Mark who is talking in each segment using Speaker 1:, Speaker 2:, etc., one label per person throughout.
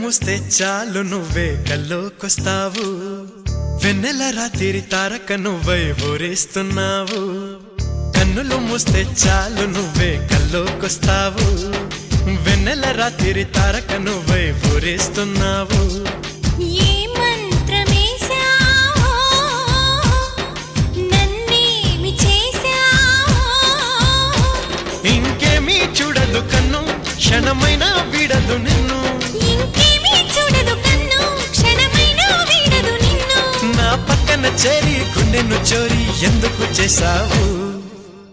Speaker 1: మూస్తే చాలు నువ్వే కల్లోకొస్తావు, వెన్నెల రాత్రి తారక నువ్వై ఊరేస్తున్నావు. కన్నులు మూస్తే చాలు నువ్వే కల్లోకొస్తావు, వెన్నెల రాత్రి తారక నువ్వై ఊరేస్తున్నావు. ఇంకేమీ చూడదు కన్ను, క్షణమైనా వీడదు నిన్ను. నా పక్కన చేరి గుండెను చోరీ ఎందుకు చేసావు?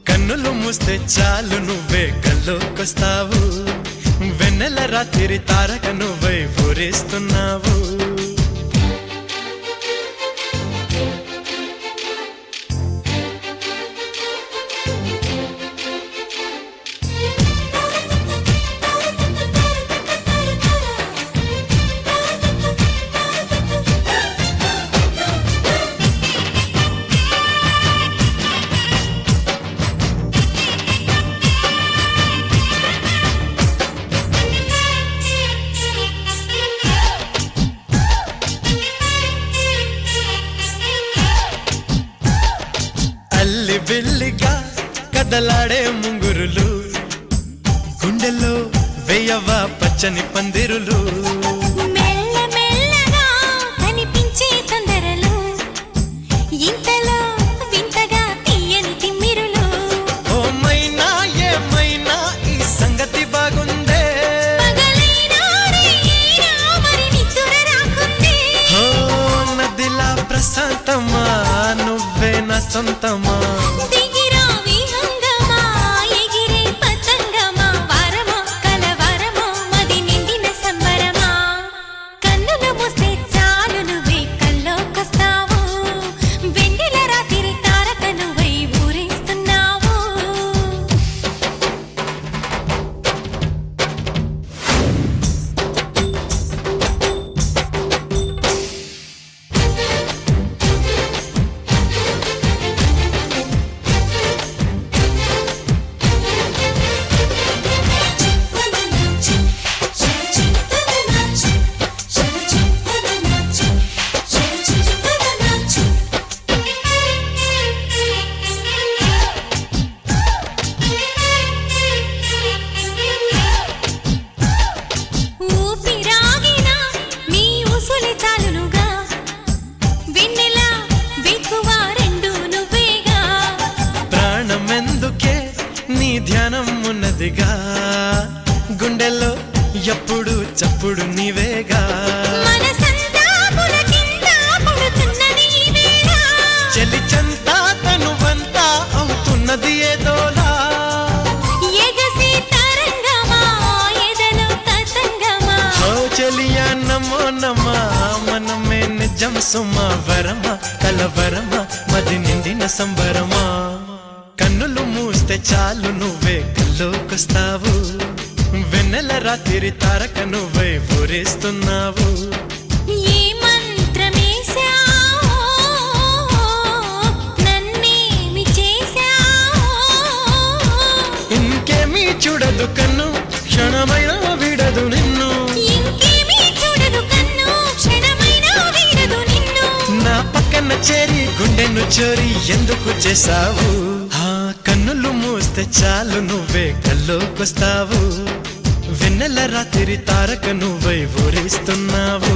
Speaker 1: కన్నులు మూస్తే చాలు నువ్వే కల్లోకొస్తావు, వెన్నెల రాత్రి తారక నువ్వై ఊరేస్తున్నావు. బిల్లిగా కదలాడే ముంగురులు, గుండెల్లో వేయవా పచ్చని పందిరులు.
Speaker 2: మెల్లమెల్లగా కనిపించే తొందరలు, ఇంతలో వింతగా తీయని తిమ్మిరులు.
Speaker 1: ఓ మైనా ఏమైనా ఈ సంగతి బాగుందే,
Speaker 2: మరి నిద్ర రాకుందే.
Speaker 1: ఓ నదిలా ప్రశాంతమా నువ్వే నా సొంతమా. ధ్యానం ఉన్నదిగా గుండెల్లో ఎప్పుడు చప్పుడు నీవేగా. చెలి చంతా తనువంతా అవుతున్నది ఏదోలా. చెలియా నమో నమా మనమే నిజం సుమా, వరమా కలవరమా మది నిండిన సంబరమా. కన్నులు మూస్తే చాలు నువ్వే కల్లోకొస్తావు, వెన్నెల రాత్రి తారక నువ్వై ఊరేస్తున్నావు. ఇంకేమీ చూడదు కన్ను, క్షణమైనా వీడదు నిన్ను. నా పక్కన చేరి గుండెను చోరీ ఎందుకు చేసావు? కన్నులు మూస్తే చాలు నువ్వే కల్లోకొస్తావు, వెన్నెల రాత్రి తారక నువ్వై ఊరేస్తున్నావు.